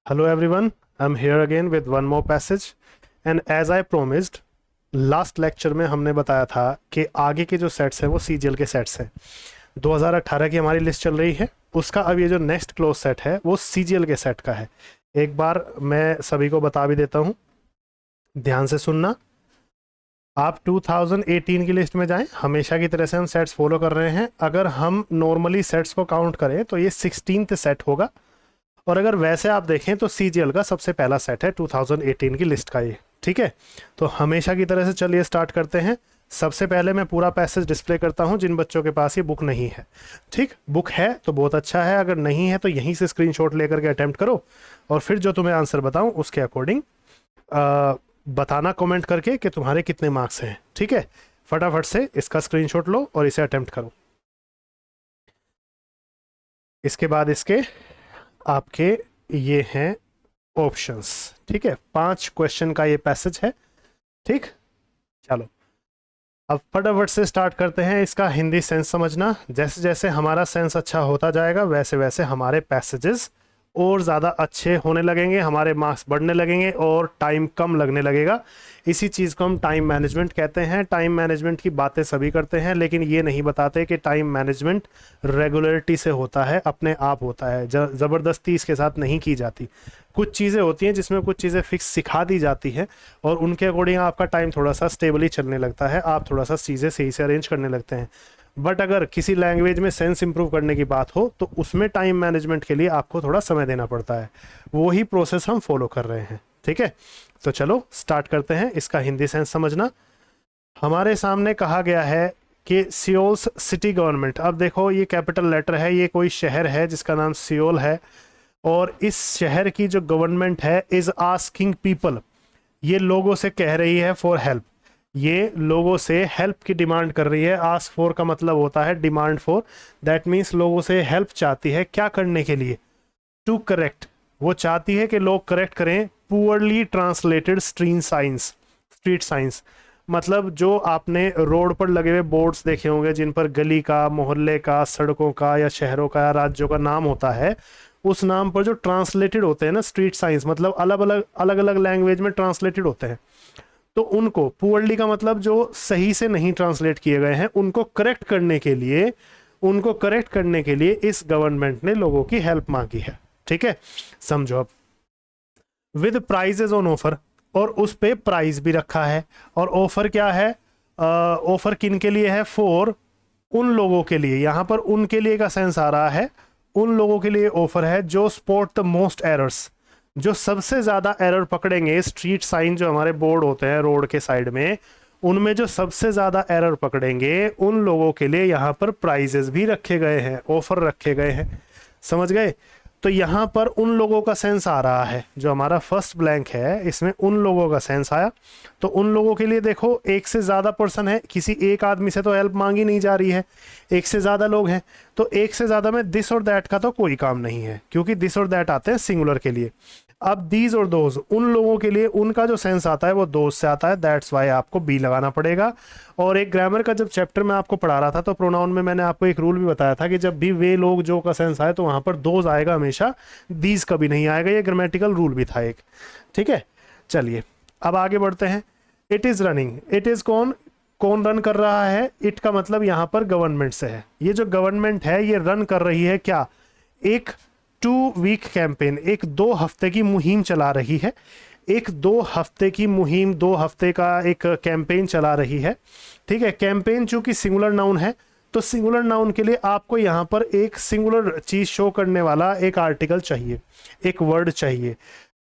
Hello everyone, I'm here again with one more passage and as I promised last lecture में हमने बताया था कि आगे के जो सेट्स हैं वो सीजीएल के सेट्स हैं। 2018 की हमारी लिस्ट चल रही है, उसका अब ये जो नेक्स्ट क्लोज सेट है वो सीजीएल के सेट का है। एक बार मैं सभी को बता भी देता हूँ, ध्यान से सुनना। आप 2018 की लिस्ट में जाएं, हमेशा की तरह से हम सेट्स फॉलो कर रहे हैं। अगर हम नॉर्मली सेट्स को काउंट करें तो ये 16th सेट होगा, और अगर वैसे आप देखें तो सीजीएल का सबसे पहला सेट है 2018 की लिस्ट का ये। ठीक है, तो हमेशा की तरह से चलिए स्टार्ट करते हैं। सबसे पहले मैं पूरा पैसेज डिस्प्ले करता हूं जिन बच्चों के पास ये बुक नहीं है। ठीक, बुक है तो बहुत अच्छा है, अगर नहीं है तो यहीं से स्क्रीनशॉट लेकर के अटेम्प्ट करो और फिर जो तुम्हें आंसर बताऊं उसके अकॉर्डिंग बताना कमेंट करके कि तुम्हारे कितने मार्क्स हैं। ठीक है, फटाफट से इसका स्क्रीनशॉट लो और इसे अटेम्प्ट करो। इसके बाद इसके आपके ये हैं ऑप्शंस। ठीक है, 5 क्वेश्चन का ये पैसेज है। ठीक, चलो अब फटाफट से स्टार्ट करते हैं। इसका हिंदी सेंस समझना, जैसे जैसे हमारा सेंस अच्छा होता जाएगा वैसे वैसे हमारे पैसेजेस और ज़्यादा अच्छे होने लगेंगे, हमारे मार्क्स बढ़ने लगेंगे और टाइम कम लगने लगेगा। इसी चीज़ को हम टाइम मैनेजमेंट कहते हैं। टाइम मैनेजमेंट की बातें सभी करते हैं, लेकिन ये नहीं बताते कि टाइम मैनेजमेंट रेगुलरिटी से होता है, अपने आप होता है, ज़बरदस्ती इसके साथ नहीं की जाती। कुछ चीज़ें होती हैं जिसमें कुछ चीज़ें फिक्स सिखा दी जाती हैं और उनके अकॉर्डिंग आपका टाइम थोड़ा सा स्टेबली चलने लगता है, आप थोड़ा सा चीज़ें सही से अरेंज करने लगते हैं। बट अगर किसी लैंग्वेज में सेंस इंप्रूव करने की बात हो तो उसमें टाइम मैनेजमेंट के लिए आपको थोड़ा समय देना पड़ता है। वही प्रोसेस हम फॉलो कर रहे हैं। ठीक है, तो चलो स्टार्ट करते हैं। इसका हिंदी सेंस समझना। हमारे सामने कहा गया है कि सियोल्स सिटी गवर्नमेंट, अब देखो ये कैपिटल लेटर है, ये कोई शहर है जिसका नाम सियोल है और इस शहर की जो गवर्नमेंट है इज आस्किंग पीपल, ये लोगों से कह रही है फॉर हेल्प, ये लोगों से हेल्प की डिमांड कर रही है। आस्क फॉर का मतलब होता है डिमांड फॉर, दैट मीन्स लोगों से हेल्प चाहती है। क्या करने के लिए? टू करेक्ट, वो चाहती है कि लोग करेक्ट करें पुअरली ट्रांसलेटेड स्ट्रीट साइंस, मतलब जो आपने रोड पर लगे हुए बोर्ड्स देखे होंगे जिन पर गली का, मोहल्ले का, सड़कों का या शहरों का या राज्यों का नाम होता है, उस नाम पर जो ट्रांसलेटेड होते हैं ना स्ट्रीट साइंस, मतलब अलग अलग लैंग्वेज में ट्रांसलेटेड होते हैं, तो उनको पुअरली का मतलब जो सही से नहीं ट्रांसलेट किए गए हैं उनको करेक्ट करने के लिए इस गवर्नमेंट ने लोगों की हेल्प मांगी है। ठीक है, समझो अब। विद प्राइजेज ऑन ऑफर, और उस पे प्राइस भी रखा है। और ऑफर क्या है? ऑफर किन के लिए है? फॉर, उन लोगों के लिए। यहां पर उनके लिए का सेंस आ रहा है, उन लोगों के लिए ऑफर है जो स्पॉट द मोस्ट एरर्स, जो सबसे ज्यादा एरर पकड़ेंगे। स्ट्रीट साइन जो हमारे बोर्ड होते हैं रोड के साइड में, उनमें जो सबसे ज्यादा एरर पकड़ेंगे उन लोगों के लिए यहाँ पर प्राइजेस भी रखे गए हैं, ऑफर रखे गए हैं। समझ गए? तो यहाँ पर उन लोगों का सेंस आ रहा है, जो हमारा फर्स्ट ब्लैंक है इसमें उन लोगों का सेंस आया। तो उन लोगों के लिए देखो, एक से ज़्यादा पर्सन है, किसी एक आदमी से तो हेल्प मांगी नहीं जा रही है, एक से ज़्यादा लोग हैं, तो एक से ज़्यादा में दिस और दैट का तो कोई काम नहीं है, क्योंकि दिस और दैट आते हैं सिंगुलर के लिए। अब दीज और दोज, उन लोगों के लिए उनका जो सेंस आता है वो दोज से आता है, दैट्स वाई आपको बी लगाना पड़ेगा। और एक ग्रामर का जब चैप्टर में आपको पढ़ा रहा था तो प्रोनाउन में मैंने आपको एक रूल भी बताया था कि जब भी वे लोग जो का सेंस आए तो वहां पर दोज आएगा हमेशा, दीज कभी नहीं आएगा। ये ग्रामेटिकल रूल भी था एक। ठीक है, चलिए अब आगे बढ़ते हैं। It is running, it is कौन कौन रन कर रहा है? इट का मतलब यहाँ पर गवर्नमेंट से है। ये जो गवर्नमेंट है ये रन कर रही है क्या? एक 2 वीक कैंपेन, एक 2 हफ्ते की मुहिम चला रही है। एक 2 हफ्ते की मुहिम, 2 हफ्ते का एक कैंपेन चला रही है। ठीक है, कैंपेन चूंकि सिंगुलर नाउन है तो सिंगुलर नाउन के लिए आपको यहाँ पर एक सिंगुलर चीज शो करने वाला एक आर्टिकल चाहिए, एक वर्ड चाहिए।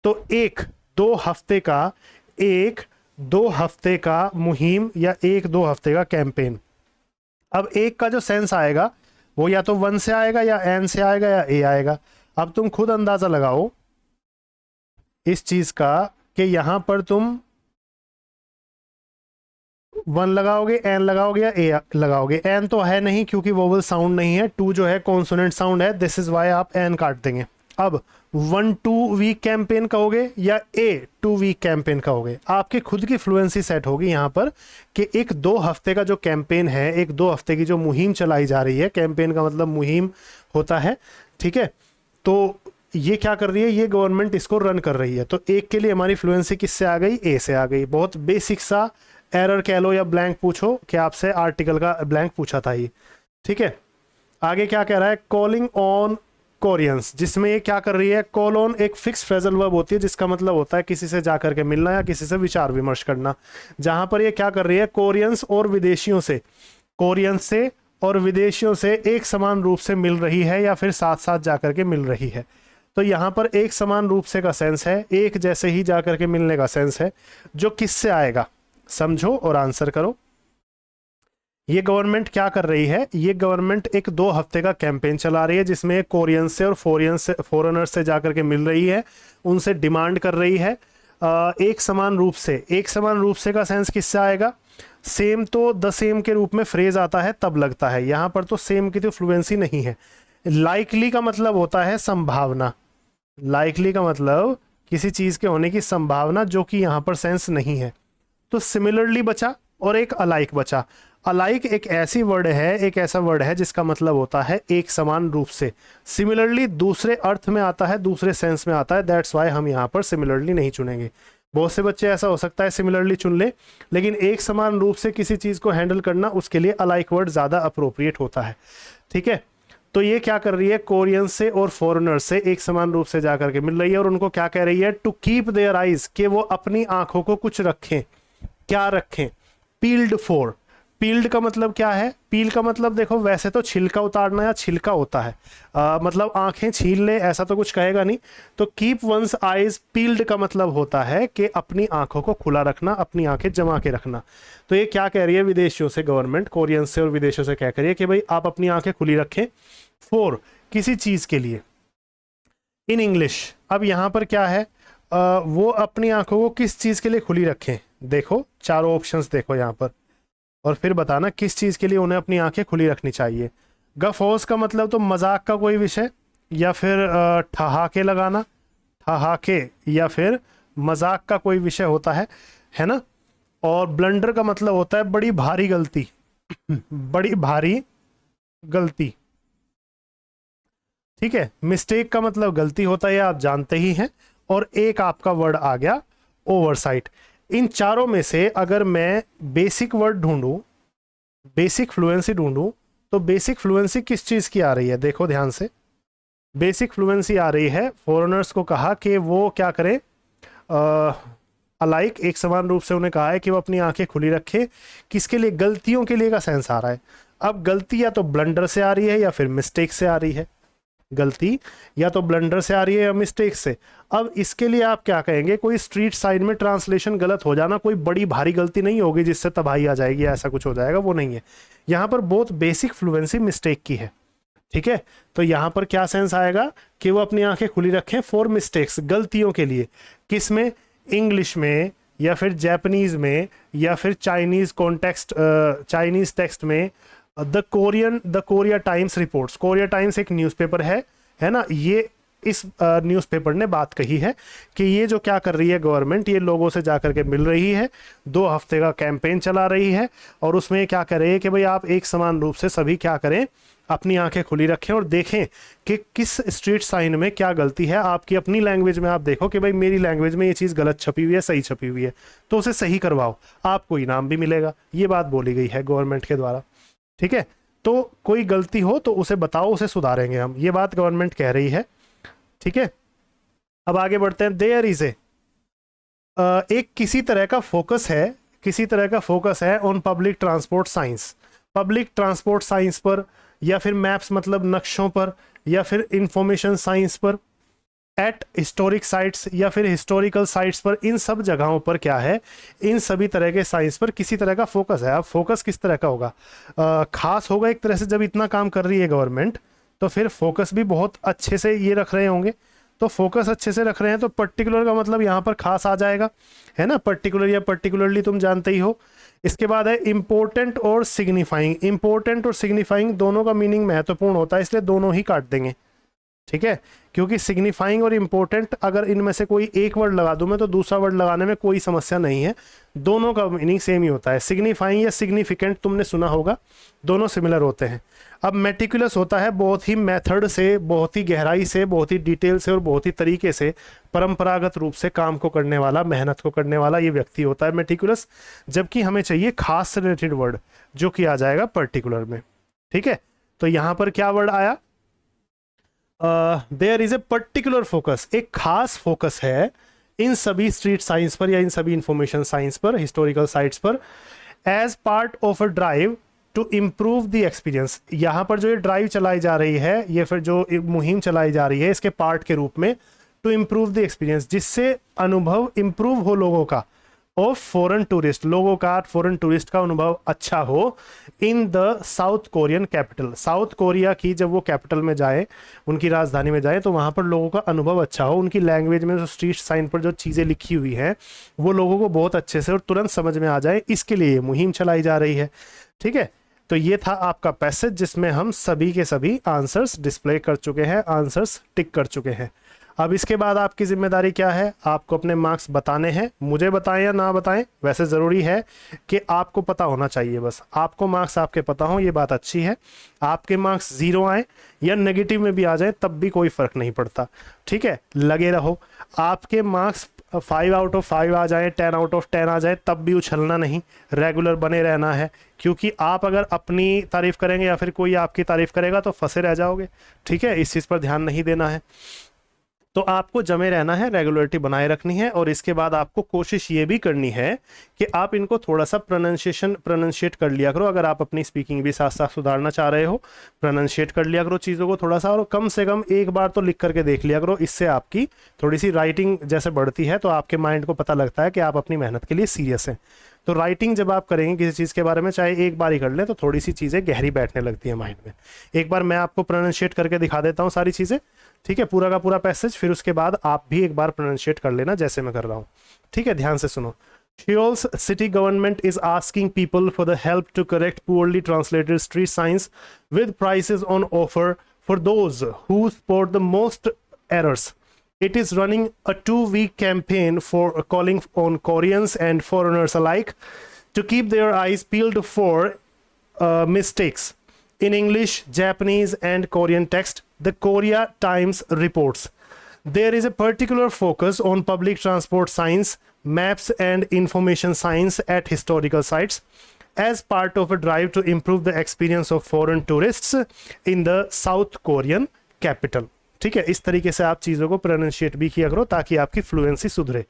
तो एक 2 हफ्ते का मुहिम या एक 2 हफ्ते का कैंपेन। अब एक का जो सेंस आएगा वो या तो वन से आएगा या एन से आएगा या ए आएगा। अब तुम खुद अंदाजा लगाओ इस चीज का कि यहां पर तुम वन लगाओगे, एन लगाओगे या ए लगाओगे। एन तो है नहीं क्योंकि वोवल साउंड नहीं है, टू जो है कॉन्सोनेंट साउंड है, दिस इज वाई आप एन काट देंगे। अब 1 2 वीक कैंपेन कहोगे या ए 2 वीक कैंपेन कहोगे, आपके खुद की फ्लुएंसी सेट होगी यहाँ पर कि एक 2 हफ्ते का जो कैंपेन है, एक 2 हफ्ते की जो मुहिम चलाई जा रही है, कैंपेन का मतलब मुहिम होता है। ठीक है, तो ये क्या कर रही है, ये गवर्नमेंट इसको रन कर रही है। तो एक के लिए हमारी फ्लुएंसी किससे आ गई, ए से आ गई। बहुत बेसिक सा एरर कह लो या ब्लैंक पूछो कि आपसे आर्टिकल का ब्लैंक पूछा था ये, ठीक है। आगे क्या कह रहा है, कॉलिंग ऑन कोरियंस, जिसमें ये क्या कर रही है, कॉल ऑन एक फिक्स फ्रेजल वर्ब होती है जिसका मतलब होता है किसी से जाकर के मिलना या किसी से विचार विमर्श करना। जहां पर ये क्या कर रही है, कोरियंस और विदेशियों से, कोरियंस से और विदेशियों से एक समान रूप से मिल रही है या फिर साथ साथ जाकर के मिल रही है। तो यहाँ पर एक समान रूप से का सेंस है, एक जैसे ही जाकर के मिलने का सेंस है, जो किससे आएगा समझो और आंसर करो। ये गवर्नमेंट क्या कर रही है, ये गवर्नमेंट एक 2 हफ्ते का कैंपेन चला रही है जिसमें कोरियन से और फॉरेनर से जाकर के मिल रही है, उनसे डिमांड कर रही है एक समान रूप से। एक समान रूप से का सेंस किससे आएगा, सेम तो द सेम के रूप में फ्रेज आता है तब लगता है, यहाँ पर तो सेम की तो फ्लुएंसी नहीं है। लाइकली का मतलब होता है संभावना, लाइकली का मतलब किसी चीज के होने की संभावना, जो कि यहाँ पर सेंस नहीं है। तो सिमिलरली बचा और एक अलाइक बचा। अलाइक एक ऐसी वर्ड है, एक ऐसा वर्ड है जिसका मतलब होता है एक समान रूप से। सिमिलरली दूसरे अर्थ में आता है, दूसरे सेंस में आता है, दैट्स वाई हम यहाँ पर सिमिलरली नहीं चुनेंगे। बहुत से बच्चे ऐसा हो सकता है सिमिलरली चुन ले, लेकिन एक समान रूप से किसी चीज को हैंडल करना, उसके लिए अलाइक वर्ड ज्यादा अप्रोप्रिएट होता है, ठीक है। तो ये क्या कर रही है, कोरियन से और फॉरेनर से एक समान रूप से जाकर के मिल रही है और उनको क्या कह रही है, टू कीप देयर आइज, कि वो अपनी आंखों को कुछ रखें। क्या रखें, पील्ड फॉर। पील्ड का मतलब क्या है, पील का मतलब देखो वैसे तो छिलका उतारना या छिलका होता है, मतलब आंखें छील ले ऐसा तो कुछ कहेगा नहीं। तो कीप वंस आइज पील्ड का मतलब होता है कि अपनी आंखों को खुला रखना, अपनी आंखें जमा के रखना। तो ये क्या कह रही है विदेशियों से, गवर्नमेंट कोरियन से और विदेशों से क्या कह रही है कि भाई आप अपनी आंखें खुली रखें, फॉर किसी चीज के लिए, इन इंग्लिश। अब यहाँ पर क्या है, वो अपनी आंखों को किस चीज के लिए खुली रखें, देखो चारों ऑप्शंस देखो यहाँ पर, और फिर बताना किस चीज के लिए उन्हें अपनी आंखें खुली रखनी चाहिए। गफोस का मतलब तो मजाक का कोई विषय, या फिर ठहाके लगाना, ठहाके या फिर मजाक का कोई विषय होता है ना। और ब्लंडर का मतलब होता है बड़ी भारी गलती, बड़ी भारी गलती, ठीक है। मिस्टेक का मतलब गलती होता है, आप जानते ही हैं। और एक आपका वर्ड आ गया ओवरसाइट। इन चारों में से अगर मैं बेसिक वर्ड ढूंढूं, बेसिक फ्लुएंसी ढूंढूं, तो बेसिक फ्लुएंसी किस चीज की आ रही है, देखो ध्यान से। बेसिक फ्लुएंसी आ रही है, फॉरेनर्स को कहा कि वो क्या करें, अलाइक एक समान रूप से उन्हें कहा है कि वो अपनी आंखें खुली रखे, किसके लिए, गलतियों के लिए का सेंस आ रहा है। अब गलती या तो ब्लंडर से आ रही है या फिर मिस्टेक से आ रही है, गलती या तो ब्लंडर से आ रही है या मिस्टेक से। अब इसके लिए आप क्या कहेंगे, कोई स्ट्रीट साइन में ट्रांसलेशन गलत हो जाना कोई बड़ी भारी गलती नहीं होगी जिससे तबाही आ जाएगी, ऐसा कुछ हो जाएगा, वो नहीं है। यहाँ पर बहुत बेसिक फ्लुएंसी मिस्टेक की है, ठीक है। तो यहाँ पर क्या सेंस आएगा कि वो अपनी आंखें खुली रखें फॉर मिस्टेक्स, गलतियों के लिए। किस में, इंग्लिश में या फिर जापानीज में या फिर चाइनीज कॉन्टेक्स्ट, चाइनीज टेक्स्ट में। The Korea times reports, Korea times एक न्यूज़पेपर है ना, ये इस न्यूज़पेपर ने बात कही है कि ये जो क्या कर रही है गवर्नमेंट, ये लोगों से जाकर के मिल रही है, 2 हफ्ते का कैंपेन चला रही है, और उसमें क्या कर रही है कि भाई आप एक समान रूप से सभी क्या करें, अपनी आंखें खुली रखें और देखें कि किस स्ट्रीट साइन में क्या गलती है। आपकी अपनी लैंग्वेज में आप देखो कि भाई मेरी लैंग्वेज में ये चीज़ गलत छपी हुई है, सही छपी हुई है, तो उसे सही करवाओ, आपको इनाम भी मिलेगा। ये बात बोली गई है गवर्नमेंट के द्वारा, ठीक है। तो कोई गलती हो तो उसे बताओ, उसे सुधारेंगे हम, ये बात गवर्नमेंट कह रही है, ठीक है। अब आगे बढ़ते हैं। देयर इज एक किसी तरह का फोकस है, किसी तरह का फोकस है on public transport science, public transport science पर, या फिर मैप्स मतलब नक्शों पर, या फिर इंफॉर्मेशन साइंस पर, एट हिस्टोरिक साइट्स या फिर हिस्टोरिकल साइट्स पर। इन सब जगहों पर क्या है, इन सभी तरह के साइंस पर किसी तरह का फोकस है। अब फोकस किस तरह का होगा, खास होगा एक तरह से। जब इतना काम कर रही है गवर्नमेंट तो फिर फोकस भी बहुत अच्छे से ये रख रहे होंगे। तो फोकस अच्छे से रख रहे हैं तो पर्टिकुलर का मतलब यहाँ पर खास आ जाएगा, है ना। पर्टिकुलर या पर्टिकुलरली तुम जानते ही हो। इसके बाद है इंपॉर्टेंट और सिग्निफाइंग। इंपॉर्टेंट और सिग्निफाइंग दोनों का मीनिंग महत्वपूर्ण होता है, इसलिए दोनों ही काट देंगे, ठीक है, क्योंकि सिग्निफाइंग और इंपॉर्टेंट अगर इनमें से कोई एक वर्ड लगा दूं मैं तो दूसरा वर्ड लगाने में कोई समस्या नहीं है, दोनों का मीनिंग सेम ही होता है। सिग्निफाइंग या सिग्निफिकेंट तुमने सुना होगा, दोनों सिमिलर होते हैं। अब मेटिकुलस होता है बहुत ही मेथड से, बहुत ही गहराई से, बहुत ही डिटेल से और बहुत ही तरीके से परंपरागत रूप से काम को करने वाला, मेहनत को करने वाला ये व्यक्ति होता है मेटिकुलस। जबकि हमें चाहिए खास से रिलेटेड वर्ड जो कि आ जाएगा पर्टिकुलर में। ठीक है, तो यहां पर क्या वर्ड आया, there is a particular focus, एक खास फोकस है इन सभी स्ट्रीट साइंस पर या इन सभी इंफॉर्मेशन साइंस पर, हिस्टोरिकल साइट्स पर, as part of a drive to improve the experience. यहाँ पर जो ये ड्राइव चलाई जा रही है, ये फिर जो मुहिम चलाई जा रही है इसके पार्ट के रूप में, टू इम्प्रूव द एक्सपीरियंस, जिससे अनुभव इम्प्रूव हो लोगों का, ऑफ फॉरेन टूरिस्ट, लोगों का, फॉरेन टूरिस्ट का अनुभव अच्छा हो, in the south Korean capital, south Korea की जब वो कैपिटल में जाए, उनकी राजधानी में जाए, तो वहाँ पर लोगों का अनुभव अच्छा हो, उनकी लैंग्वेज में जो स्ट्रीट साइन पर जो चीज़ें लिखी हुई हैं वो लोगों को बहुत अच्छे से और तुरंत समझ में आ जाए, इसके लिए मुहिम चलाई जा रही है। ठीक है, तो ये था आपका पैसेज जिसमें हम सभी के सभी आंसर्स डिस्प्ले कर चुके हैं, आंसर्स टिक कर चुके हैं। अब इसके बाद आपकी जिम्मेदारी क्या है, आपको अपने मार्क्स बताने हैं, मुझे बताएं या ना बताएं, वैसे ज़रूरी है कि आपको पता होना चाहिए, बस आपको मार्क्स आपके पता हो, ये बात अच्छी है। आपके मार्क्स 0 आए या नेगेटिव में भी आ जाए तब भी कोई फ़र्क नहीं पड़ता। ठीक है, लगे रहो। आपके मार्क्स 5 आउट ऑफ 5 आ जाए, 10 आउट ऑफ 10 आ जाए, तब भी उछलना नहीं, रेगुलर बने रहना है, क्योंकि आप अगर अपनी तारीफ़ करेंगे या फिर कोई आपकी तारीफ़ करेगा तो फंसे रह जाओगे। ठीक है, इस चीज़ पर ध्यान नहीं देना है। तो आपको जमे रहना है, रेगुलरिटी बनाए रखनी है, और इसके बाद आपको कोशिश ये भी करनी है कि आप इनको थोड़ा सा प्रोनाउंशिएट कर लिया करो। अगर आप अपनी स्पीकिंग भी साथ साथ सुधारना चाह रहे हो, प्रोनाउंशिएट कर लिया करो चीज़ों को थोड़ा सा, और कम से कम एक बार तो लिख करके देख लिया करो। इससे आपकी थोड़ी सी राइटिंग जैसे बढ़ती है तो आपके माइंड को पता लगता है कि आप अपनी मेहनत के लिए सीरियस हैं। तो राइटिंग जब आप करेंगे किसी चीज़ के बारे में, चाहे एक बार ही कर लें, तो थोड़ी सी चीज़ें गहरी बैठने लगती है माइंड में। एक बार मैं आपको प्रोनाउंशिएट करके दिखा देता हूँ सारी चीज़ें, ठीक है, पूरा का पूरा पैसेज, फिर उसके बाद आप भी एक बार प्रोनाउंशिएट कर लेना जैसे मैं कर रहा हूँ। ठीक है, ध्यान से सुनो। Seoul's city government is asking people for the help to correct poorly translated street signs with prices on offer for those who spot the most errors. It is running a 2-week campaign for calling on Koreans and foreigners alike to keep their eyes peeled for mistakes in English, Japanese, and Korean text. The Korea Times reports there is a particular focus on public transport signs, maps, and information signs at historical sites as part of a drive to improve the experience of foreign tourists in the South Korean capital. ठीक है, इस तरीके से आप चीज़ों को pronunciate भी किया करो ताकि आपकी फ्लुएंसी सुधरे।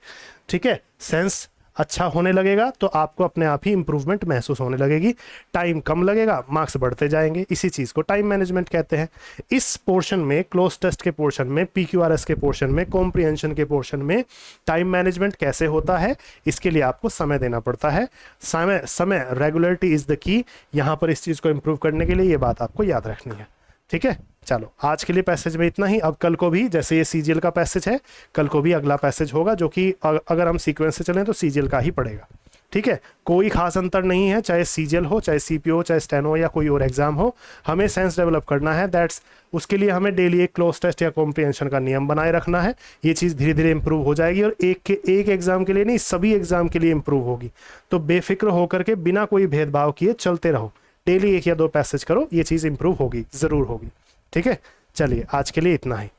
ठीक है, सेंस अच्छा होने लगेगा तो आपको अपने आप ही इंप्रूवमेंट महसूस होने लगेगी, टाइम कम लगेगा, मार्क्स बढ़ते जाएंगे। इसी चीज़ को टाइम मैनेजमेंट कहते हैं। इस पोर्शन में, क्लोज टेस्ट के पोर्शन में, PQRS के पोर्शन में, कॉम्प्रिहेंशन के पोर्शन में टाइम मैनेजमेंट कैसे होता है, इसके लिए आपको समय देना पड़ता है। समय रेगुलरिटी इज़ द की। यहाँ पर इस चीज़ को इम्प्रूव करने के लिए ये बात आपको याद रखनी है। ठीक है, चलो आज के लिए पैसेज में इतना ही। अब कल को भी, जैसे ये CGL का पैसेज है, कल को भी अगला पैसेज होगा जो कि अगर हम सीक्वेंस से चलें तो CGL का ही पड़ेगा। ठीक है, कोई खास अंतर नहीं है, चाहे CGL हो, चाहे CPO हो, चाहे स्टेनो या कोई और एग्जाम हो, हमें सेंस डेवलप करना है। दैट्स उसके लिए हमें डेली एक क्लोज टेस्ट या कॉम्प्रिहेंशन का नियम बनाए रखना है। ये चीज़ धीरे धीरे इंप्रूव हो जाएगी और एक एग्जाम के लिए नहीं, सभी एग्जाम के लिए इंप्रूव होगी। तो बेफिक्र होकर के बिना कोई भेदभाव किए चलते रहो, डेली 1 या 2 पैसेज करो, ये चीज़ इंप्रूव होगी, ज़रूर होगी। ठीक है, चलिए आज के लिए इतना ही।